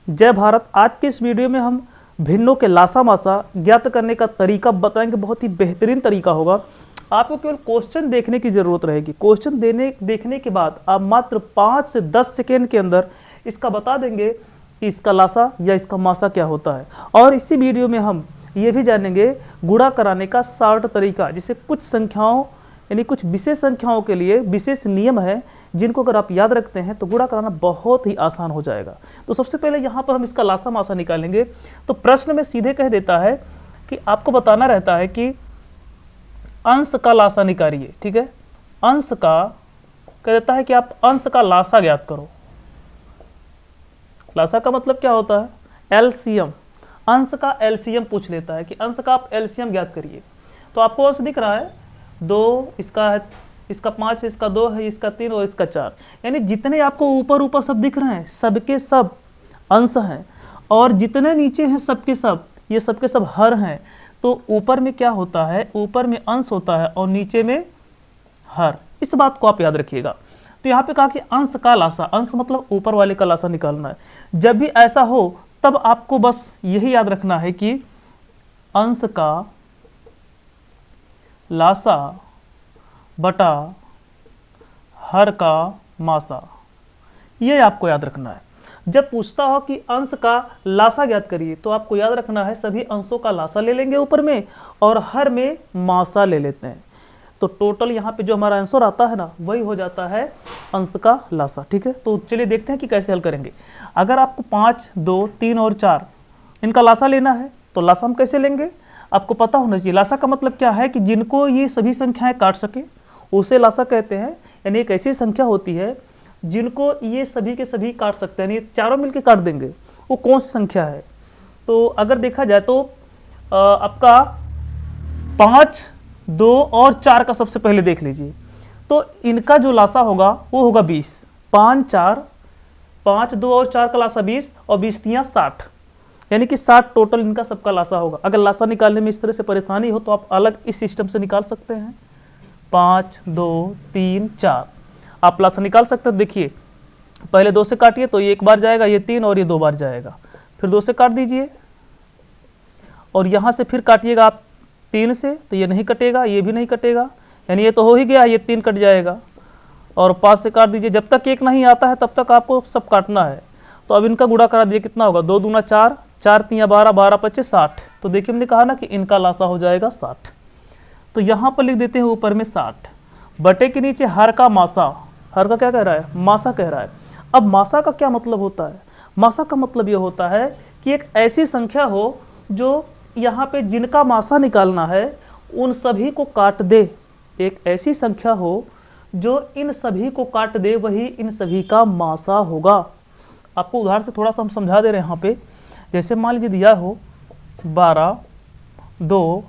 जय भारत। आज के इस वीडियो में हम भिन्नों के लासा मासा ज्ञात करने का तरीका बताएंगे। बहुत ही बेहतरीन तरीका होगा। आपको केवल क्वेश्चन देखने की ज़रूरत रहेगी। क्वेश्चन देखने के बाद आप मात्र 5 से 10 सेकेंड के अंदर इसका बता देंगे कि इसका लासा या इसका मासा क्या होता है। और इसी वीडियो में हम ये भी जानेंगे गुणा कराने का शार्ट तरीका, जिसे कुछ संख्याओं यानी कुछ विशेष संख्याओं के लिए विशेष नियम है, जिनको अगर आप याद रखते हैं तो गुणा कराना बहुत ही आसान हो जाएगा। तो सबसे पहले यहाँ पर हम इसका लासा मासा निकालेंगे। तो प्रश्न में सीधे कह देता है कि आपको बताना रहता है कि अंश का लासा निकालिए। ठीक है, अंश का कह देता है कि आप अंश का लासा ज्ञात करो। लासा का मतलब क्या होता है? एलसीएम। अंश का एलसीएम पूछ लेता है कि अंश का आप एलसीएम ज्ञात करिए। तो आपको अंश दिख रहा है 2, इसका है, इसका 5, इसका 2 है, इसका 3 और इसका 4। यानी जितने आपको ऊपर ऊपर सब दिख रहे हैं सबके सब अंश हैं, और जितने नीचे हैं सबके सब ये सबके सब हर हैं। तो ऊपर में क्या होता है? ऊपर में अंश होता है और नीचे में हर। इस बात को आप याद रखिएगा। तो यहाँ पे कहा कि अंश का लासा, अंश मतलब ऊपर वाले का लासा निकालना है। जब भी ऐसा हो तब आपको बस यही याद रखना है कि अंश का लासा बटा हर का मासा, ये आपको याद रखना है। जब पूछता हो कि अंश का लासा ज्ञात करिए तो आपको याद रखना है सभी अंशों का लासा ले लेंगे ऊपर में और हर में मासा ले लेते हैं। तो टोटल यहाँ पे जो हमारा आंसर आता है ना, वही हो जाता है अंश का लासा। ठीक है, तो चलिए देखते हैं कि कैसे हल करेंगे। अगर आपको 5, 2, 3 और 4 इनका लासा लेना है तो लासा हम कैसे लेंगे? आपको पता होना चाहिए। लासा का मतलब क्या है कि जिनको ये सभी संख्याएं काट सके उसे लासा कहते हैं। यानी एक ऐसी संख्या होती है जिनको ये सभी के सभी काट सकते हैं, यानी चारों मिलके काट देंगे। वो कौन सी संख्या है? तो अगर देखा जाए तो आपका 5, 2 और 4 का सबसे पहले देख लीजिए। तो इनका जो लासा होगा वो होगा 20। 5, 4, 5, 2 और 4 का लासा 20 और 20 3 60, यानी कि 60 टोटल इनका सबका लासा होगा। अगर लासा निकालने में इस तरह से परेशानी हो तो आप अलग इस सिस्टम से निकाल सकते हैं। 5, 2, 3, 4 आप लासा निकाल सकते हैं। देखिए पहले 2 से काटिए तो ये 1 बार जाएगा, ये 3 और ये 2 बार जाएगा। फिर 2 से काट दीजिए और यहाँ से फिर काटिएगा आप 3 से, तो ये नहीं कटेगा, ये भी नहीं कटेगा, यानी ये तो हो ही गया, ये 3 कट जाएगा। और 5 से काट दीजिए। जब तक 1 नहीं आता है तब तक आपको सब काटना है। तो अब इनका गुणा करा दीजिए, कितना होगा? 2 दूना 4, 4 3 12, 12 25 60। तो देखिए हमने कहा ना कि इनका लासा हो जाएगा 60। तो यहाँ पर लिख देते हैं ऊपर में 60 बटे के नीचे हर का मासा। हर का क्या कह रहा है? मासा कह रहा है। अब मासा का क्या मतलब होता है? मासा का मतलब ये होता है कि एक ऐसी संख्या हो जो यहाँ पे जिनका मासा निकालना है उन सभी को काट दे। एक ऐसी संख्या हो जो इन सभी को काट दे, वही इन सभी का मासा होगा। आपको उदाहरण से थोड़ा सा हम समझा दे रहे हैं यहाँ पे। जैसे मान लीजिए दिया हो 12, 2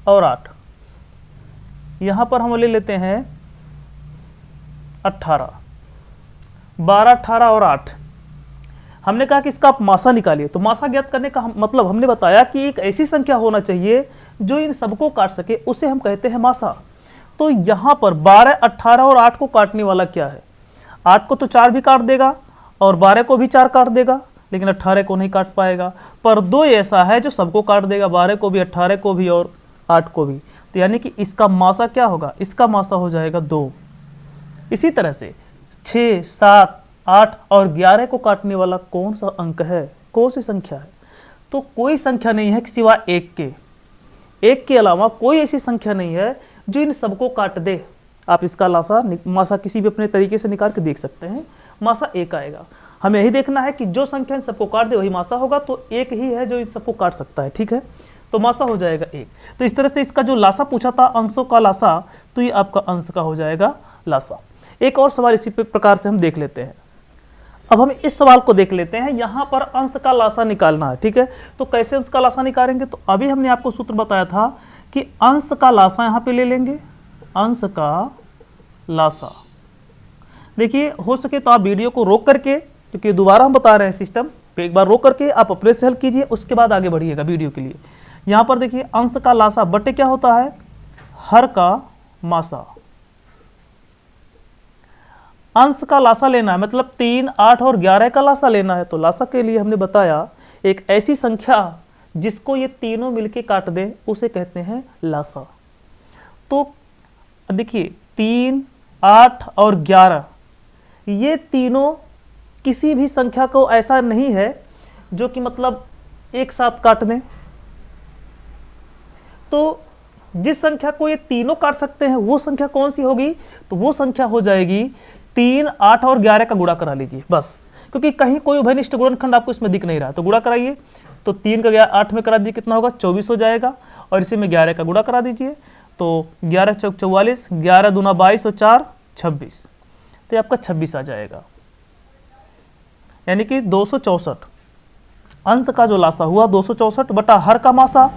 और 8। यहाँ पर हम ले लेते हैं 18। 12, 18 और 8। हमने कहा कि इसका आप मासा निकालिए। तो मासा ज्ञात करने का मतलब हमने बताया कि एक ऐसी संख्या होना चाहिए जो इन सबको काट सके, उसे हम कहते हैं मासा। तो यहाँ पर 12, 18 और 8 को काटने वाला क्या है? 8 को तो 4 भी काट देगा और 12 को भी 4 काट देगा, लेकिन 18 को नहीं काट पाएगा। पर 2 ऐसा है जो सबको काट देगा, 12 को भी, 18 को भी और 8 को भी। तो यानी कि इसका मासा क्या होगा? इसका मासा हो जाएगा 2। इसी तरह से 6, 7, 8 और 11 को काटने वाला कौन सा अंक है? कौन सी संख्या है? तो कोई संख्या नहीं है सिवा 1 के। 1 के अलावा कोई ऐसी संख्या नहीं है जो इन सबको काट दे। आप इसका लासा मासा किसी भी अपने तरीके से निकाल के देख सकते हैं। मासा 1 आएगा। हमें यही देखना है कि जो संख्या इन सबको काट दे वही मासा होगा। तो 1 ही है जो इन सबको काट सकता है। ठीक है, तो मासा हो जाएगा 1। तो इस तरह से इसका जो लासा पूछा था अंशों का लासा, तो ये आपका अंश का हो जाएगा लासा। एक और सवाल इसी प्रकार से हम देख लेते हैं। अब हम इस सवाल को देख लेते हैं। यहाँ पर अंश का लासा निकालना है। ठीक है, तो कैसे अंश का लासा निकालेंगे? तो अभी हमने आपको सूत्र बताया था कि अंश का लासा यहाँ पे ले लेंगे। अंश का लासा, देखिए हो सके तो आप वीडियो को रोक करके, क्योंकि दोबारा हम बता रहे हैं सिस्टम, एक बार रोक करके आप अपने से हल कीजिए, उसके बाद आगे बढ़िएगा वीडियो के लिए। यहाँ पर देखिए अंश का लासा बटे क्या होता है? हर का मासा। अंश का लासा लेना है, मतलब 3, 8 और 11 का लासा लेना है। तो लासा के लिए हमने बताया एक ऐसी संख्या जिसको ये तीनों मिलके काट दें उसे कहते हैं लासा। तो देखिए 3, 8 और 11 ये तीनों किसी भी संख्या को ऐसा नहीं है जो कि मतलब एक साथ काट दें। तो जिस संख्या को ये तीनों काट सकते हैं वो संख्या कौन सी होगी? तो वो संख्या हो जाएगी 3, 8 और 11 का गुणा करा लीजिए बस, क्योंकि कहीं कोई उभयनिष्ठ गुणनखंड आपको इसमें दिख नहीं रहा, तो गुणा कराइए। तो 3 का 8 में करा दीजिए, कितना होगा? 24 हो जाएगा। और इसी में 11 का गुणा करा दीजिए, तो 11 चौक 44, 11 दूना 22 और 4 26, तो आपका 26 आ जाएगा, यानी कि 264। अंश का जो लासा हुआ 264 बटा हर का मासा।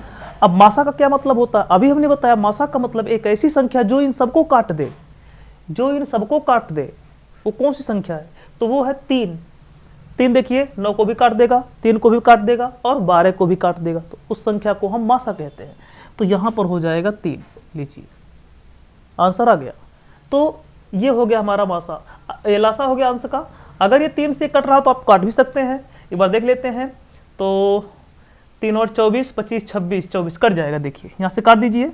अब मासा का क्या मतलब होता है? अभी हमने बताया मासा का मतलब एक ऐसी संख्या जो इन सबको काट दे, जो इन सबको काट दे। वो कौन सी संख्या है? तो वो है 3। 3 देखिए 9 को भी काट देगा, 3 को भी काट देगा और 12 को भी काट देगा, तो उस संख्या को हम मासा कहते हैं। तो यहां पर हो जाएगा 3। लीजिए आंसर आ गया। तो ये हो गया हमारा मासा, ये लासा हो गया अंश का। अगर ये 3 से कट रहा तो आप काट भी सकते हैं, एक बार देख लेते हैं। तो 3 और 24, 25, 26, 24 कट जाएगा। देखिए यहाँ से काट दीजिए,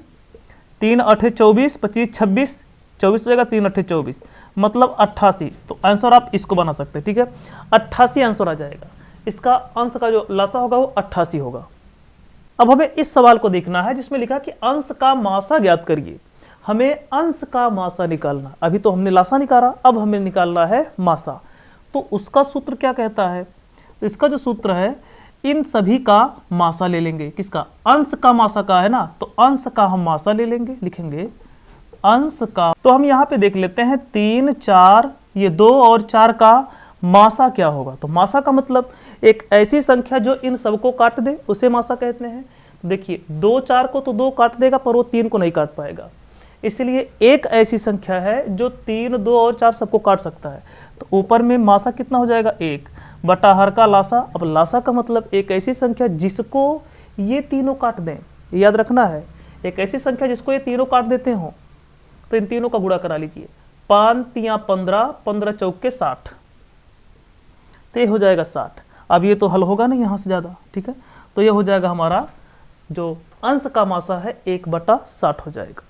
3 8 24, 25 26, 24 हो जाएगा, 3 8 24 मतलब 88। तो आंसर आप इसको बना सकते हैं, ठीक है, 88 आंसर आ जाएगा। इसका अंश का जो लासा होगा वो 88 होगा। अब हमें इस सवाल को देखना है जिसमें लिखा कि अंश का मासा ज्ञात करिए। हमें अंश का मासा निकालना, अभी तो हमने लासा निकाला, अब हमें निकालना है मासा। तो उसका सूत्र क्या कहता है? तो इसका जो सूत्र है, इन सभी का मासा ले लेंगे। किसका? अंश का मासा का है ना, तो अंश का हम मासा ले लेंगे, लिखेंगे अंश का। तो हम यहाँ पे देख लेते हैं 3, 4, ये 2 और 4 का मासा क्या होगा? तो मासा का मतलब एक ऐसी संख्या जो इन सबको काट दे उसे मासा कहते हैं। देखिए 2 4 को तो 2 काट देगा पर वो 3 को नहीं काट पाएगा, इसलिए एक ऐसी संख्या है जो 3, 2 और 4 सबको काट सकता है। तो ऊपर में मासा कितना हो जाएगा? 1 बटा हर का लासा। अब लासा का मतलब एक ऐसी संख्या जिसको ये तीनों काट दें, याद रखना है, एक ऐसी संख्या जिसको ये तीनों काट देते हो। तो इन तीनों का गुणा करा लीजिए, 5 3 15, 15 चौके 60, तो ये हो जाएगा 60। अब ये तो हल होगा नहीं यहाँ से ज़्यादा, ठीक है, तो ये हो जाएगा हमारा जो अंश का मासा है 1 बटा 60 हो जाएगा।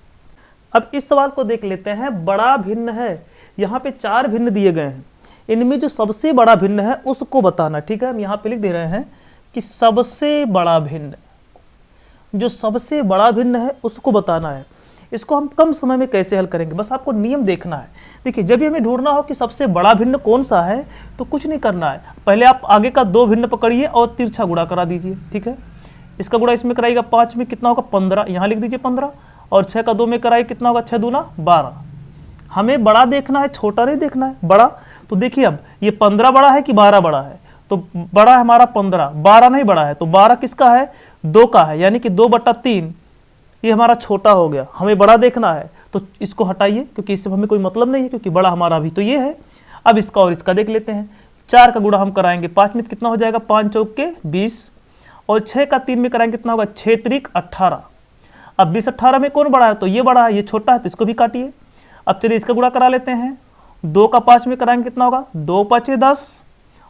अब इस सवाल को देख लेते हैं, बड़ा भिन्न है। यहाँ पे 4 भिन्न दिए गए हैं, इनमें जो सबसे बड़ा भिन्न है उसको बताना, ठीक है। हम यहाँ पे लिख दे रहे हैं कि सबसे बड़ा भिन्न, जो सबसे बड़ा भिन्न है उसको बताना है। इसको हम कम समय में कैसे हल करेंगे, बस आपको नियम देखना है। देखिए जब भी हमें ढूंढना हो कि सबसे बड़ा भिन्न कौन सा है, तो कुछ नहीं करना है, पहले आप आगे का 2 भिन्न पकड़िए और तिरछा गुणा करा दीजिए, ठीक है। इसका गुणा इसमें कराइएगा, 5 में कितना होगा? 15, यहाँ लिख दीजिए 15, और 6 का 2 में कराइए, कितना होगा? 6 दूना 12। हमें बड़ा देखना है, छोटा नहीं देखना है, बड़ा। तो देखिए अब ये 15 बड़ा है कि 12 बड़ा है? तो बड़ा है हमारा 15, 12 नहीं बड़ा है, तो 12 किसका है? 2 का है, यानी कि 2 बटा 3 ये हमारा छोटा हो गया। हमें बड़ा देखना है तो इसको हटाइए, क्योंकि इससे हमें कोई मतलब नहीं है, क्योंकि बड़ा हमारा अभी तो ये है। अब इसका और इसका देख लेते हैं। 4 का गुणा हम कराएंगे, 5 में कितना हो जाएगा? 5 चौके 20, और 6 का 3 में कराएंगे, कितना होगा? 6 त्रिक 18। अब 20 18 में कौन बड़ा है? तो ये बड़ा है, ये छोटा है, तो इसको भी काटिए। अब चलिए इसका गुणा करा लेते हैं। 2 का 5 में कराएंगे, कितना होगा? 2 5 10,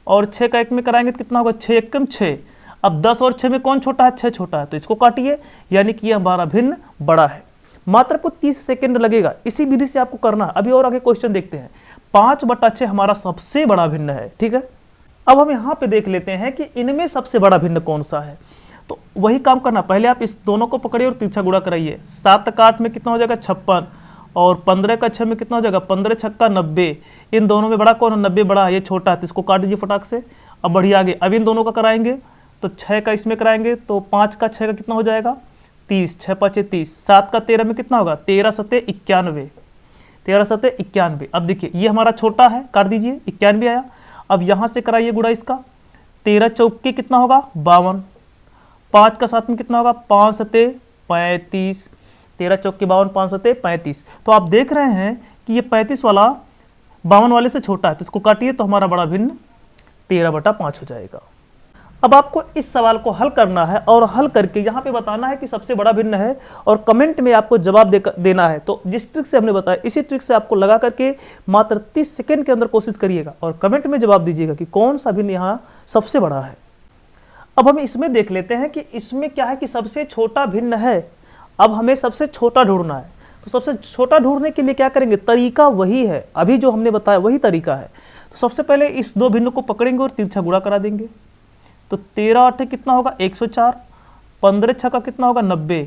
और 6 का 1 में कराएंगे तो कितना होगा? 6 1 6। अब 10 और 6 में कौन छोटा है? 6 छोटा है, तो इसको काटिए, यानी कि यह हमारा भिन्न बड़ा है। मात्र आपको 30 सेकंड लगेगा, इसी विधि से आपको करना है। अभी और आगे क्वेश्चन देखते हैं। 5 बटा 6 हमारा सबसे बड़ा भिन्न है, ठीक है। अब हम यहाँ पे देख लेते हैं कि इनमें सबसे बड़ा भिन्न कौन सा है। तो वही काम करना, पहले आप इस दोनों को पकड़िए और तिरछा गुणा कराइए। 7 का 8 में कितना हो जाएगा? 56, और 15 का 6 में कितना हो जाएगा? 15 छक्का 90। इन दोनों में बड़ा कौन है? 90 बड़ा है, ये छोटा है, तो इसको काट दीजिए फटाक से। अब बढ़िए आगे, अब इन दोनों का कराएंगे, तो 6 का इसमें कराएंगे, तो 5 का 6 का कितना हो जाएगा? 30, 6 5 30। 7 का 13 में कितना होगा? 13 7 91, 13 7 91। अब देखिए ये हमारा छोटा है, काट दीजिए, 91 आया। अब यहाँ से कराइए गुणा इसका, 13 चौके कितना होगा? 52, 5 का 7 में कितना होगा? 5 7 35, 13 चौके 52, 5 7 35। तो आप देख रहे हैं कि ये 35 वाला 52 वाले से छोटा है, तो इसको काटिए, तो हमारा बड़ा भिन्न 13 बटा 5 हो जाएगा। अब आपको इस सवाल को हल करना है और हल करके यहाँ पे बताना है कि सबसे बड़ा भिन्न है और कमेंट में आपको जवाब देना है। तो जिस ट्रिक से हमने बताया इसी ट्रिक से आपको लगा करके मात्र 30 सेकंड के अंदर कोशिश करिएगा और कमेंट में जवाब दीजिएगा कि कौन सा भिन्न यहाँ सबसे बड़ा है। अब हम इसमें देख लेते हैं कि इसमें क्या है कि सबसे छोटा भिन्न है। अब हमें सबसे छोटा ढूंढना है, तो सबसे छोटा ढूंढने के लिए क्या करेंगे, तरीका वही है, अभी जो हमने बताया वही तरीका है। तो सबसे पहले इस दो भिन्न को पकड़ेंगे और तिरछा गुणा करा देंगे। तो 13 8 कितना होगा 104, 15 6 का कितना होगा 90।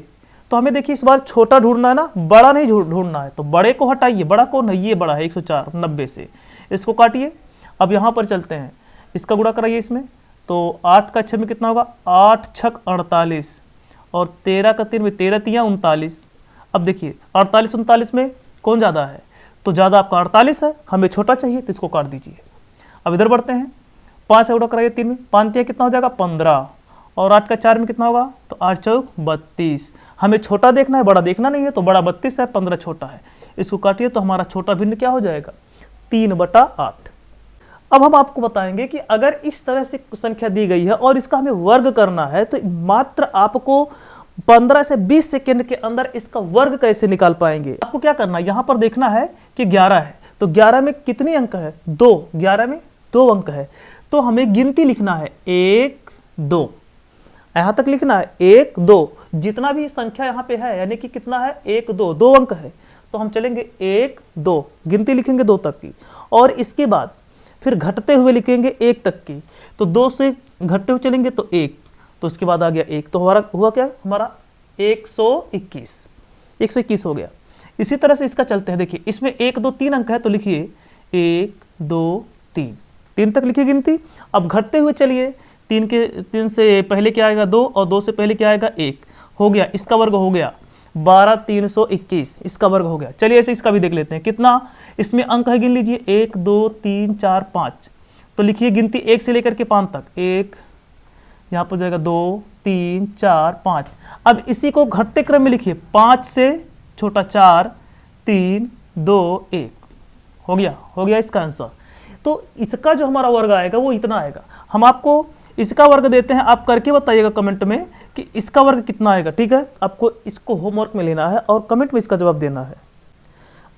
तो हमें देखिए इस बार छोटा ढूंढना है ना, बड़ा नहीं ढूंढना है। तो बड़े को हटाइए, बड़ा कौन है, ये बड़ा है 104, 90 से इसको काटिए। अब यहाँ पर चलते हैं, इसका गुणा कराइए इसमें। तो 8 का 6 में कितना होगा 8 6 48 और 13 का 3 में 13 3 39। अब देखिए 48 39 में कौन ज़्यादा है, तो ज़्यादा आपका 48 है, हमें छोटा चाहिए तो इसको काट दीजिए। अब इधर बढ़ते हैं, 5 से गुणा कराइए 3 में, 5 3 कितना हो जाएगा 15 और 8 का 4 में कितना होगा, तो 8 4 32। हमें छोटा देखना है, बड़ा देखना नहीं है। तो बड़ा 32 है, 15 छोटा है, इसको काटिए तो हमारा छोटा भिन्न क्या हो जाएगा 3/8। अब हम आपको बताएंगे कि अगर इस तरह से संख्या दी गई है और इसका हमें वर्ग करना है तो मात्र आपको 15 से 20 सेकंड के अंदर इसका वर्ग कैसे निकाल पाएंगे। आपको क्या करना है, यहां पर देखना है कि 11 है, तो 11 में कितनी अंक है 2, 11 में 2 अंक है। तो हमें गिनती लिखना है 1 2, यहां तक लिखना है 1 2, जितना भी संख्या यहां पे है यानी कि कितना है 1 2, 2 अंक है। तो हम चलेंगे 1 2, गिनती लिखेंगे 2 तक की और इसके बाद फिर घटते हुए लिखेंगे 1 तक की। तो 2 से घटते हुए चलेंगे तो 1, तो उसके बाद आ गया 1, तो हमारा हुआ क्या, हमारा 121 हो गया। इसी तरह से इसका चलते हैं, देखिए इसमें 1 2 3 अंक है तो लिखिए 1 2 3, 3 तक लिखिए गिनती। अब घटते हुए चलिए, 3 से पहले क्या आएगा 2 और 2 से पहले क्या आएगा 1, हो गया, इसका वर्ग हो गया 12 321, इसका वर्ग हो गया। चलिए ऐसे इसका भी देख लेते हैं, कितना इसमें अंक है, गिन लीजिए 1 2 3 4 5। तो लिखिए गिनती 1 से लेकर के 5 तक, 1 यहाँ पर जाएगा 2 3 4 5। अब इसी को घटते क्रम में लिखिए, 5 से छोटा 4 3 2 1, हो गया इसका आंसर। तो इसका जो हमारा वर्ग आएगा वो इतना आएगा। हम आपको इसका वर्ग देते हैं, आप करके बताइएगा कमेंट में कि इसका वर्ग कितना आएगा। ठीक है, आपको इसको होमवर्क में लेना है और कमेंट में इसका जवाब देना है।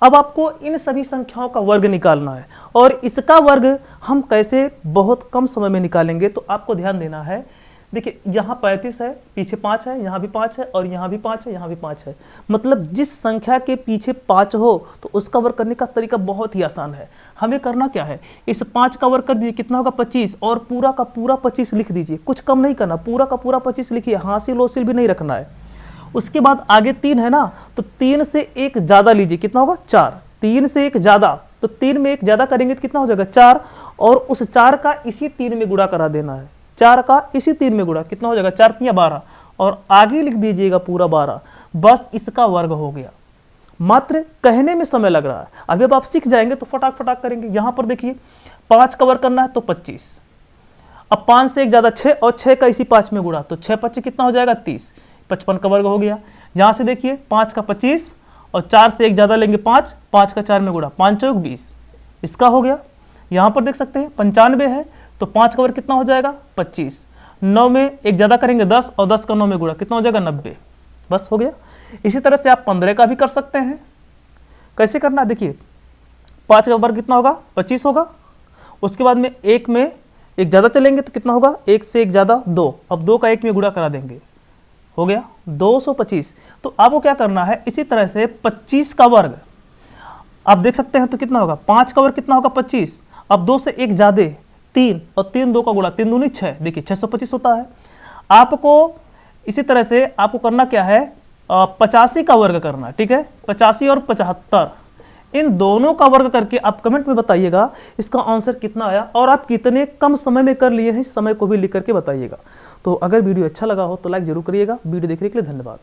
अब आपको इन सभी संख्याओं का वर्ग निकालना है और इसका वर्ग हम कैसे बहुत कम समय में निकालेंगे, तो आपको ध्यान देना है। देखिए यहाँ 35 है, पीछे 5 है, यहाँ भी 5 है और यहाँ भी 5 है, यहाँ भी 5 है। मतलब जिस संख्या के पीछे 5 हो तो उसका वर्ग करने का तरीका बहुत ही आसान है। हमें करना क्या है, इस 5 का वर्ग कर दीजिए, कितना होगा 25 और पूरा का पूरा 25 लिख दीजिए, कुछ कम नहीं करना, पूरा का पूरा 25 लिखिए, हासिल होसिल भी नहीं रखना है। उसके बाद आगे 3 है ना, तो 3 से एक ज़्यादा लीजिए, कितना होगा 4, 3 से एक ज़्यादा, तो 3 में एक ज़्यादा करेंगे तो कितना हो जाएगा 4 और उस 4 का इसी 3 में गुणा करा देना है, 4 का इसी 3 में गुणा, कितना हो जाएगा 4 3 12 और आगे लिख दीजिएगा पूरा 12। बस इसका वर्ग हो गया। मात्र कहने में समय लग रहा है, अभी अब आप सीख जाएंगे तो फटाक फटाक करेंगे। यहाँ पर देखिए 5 का वर्ग करना है तो 25, अब 5 से एक ज़्यादा 6 और 6 का इसी 5 में गुणा, तो 6 25 कितना हो जाएगा 30, 55 का वर्ग हो गया। यहाँ से देखिए 5 का 25 और 4 से एक ज़्यादा लेंगे 5, 5 का 4 में गुणा, 5 चौक 20, इसका हो गया। यहाँ पर देख सकते हैं 95 है तो 5 का वर्ग कितना हो जाएगा 25, 9 में एक ज़्यादा करेंगे 10 और 10 का 9 में गुणा, कितना हो जाएगा 90, बस हो गया। इसी तरह से आप 15 का भी कर सकते हैं। कैसे करना, देखिए 5 का वर्ग कितना होगा 25 होगा, उसके बाद में 1 में एक ज़्यादा चलेंगे तो कितना होगा 1 से एक ज़्यादा 2, अब 2 का 1 में गुणा करा देंगे, हो गया 225। तो आपको क्या करना है, इसी तरह से 25 का वर्ग आप देख सकते हैं तो कितना होगा, 5 का वर्ग कितना होगा 25, अब 2 से एक ज़्यादा 3 और 3 2 का गुणा, 3 दूनी 6, देखिए 625 होता है। आपको इसी तरह से आपको करना क्या है, 85 का वर्ग करना, ठीक है, 85 और 75 इन दोनों का वर्ग करके आप कमेंट में बताइएगा इसका आंसर कितना आया और आप कितने कम समय में कर लिए हैं, इस समय को भी लिख करके बताइएगा। तो अगर वीडियो अच्छा लगा हो तो लाइक जरूर करिएगा। वीडियो देखने के लिए धन्यवाद।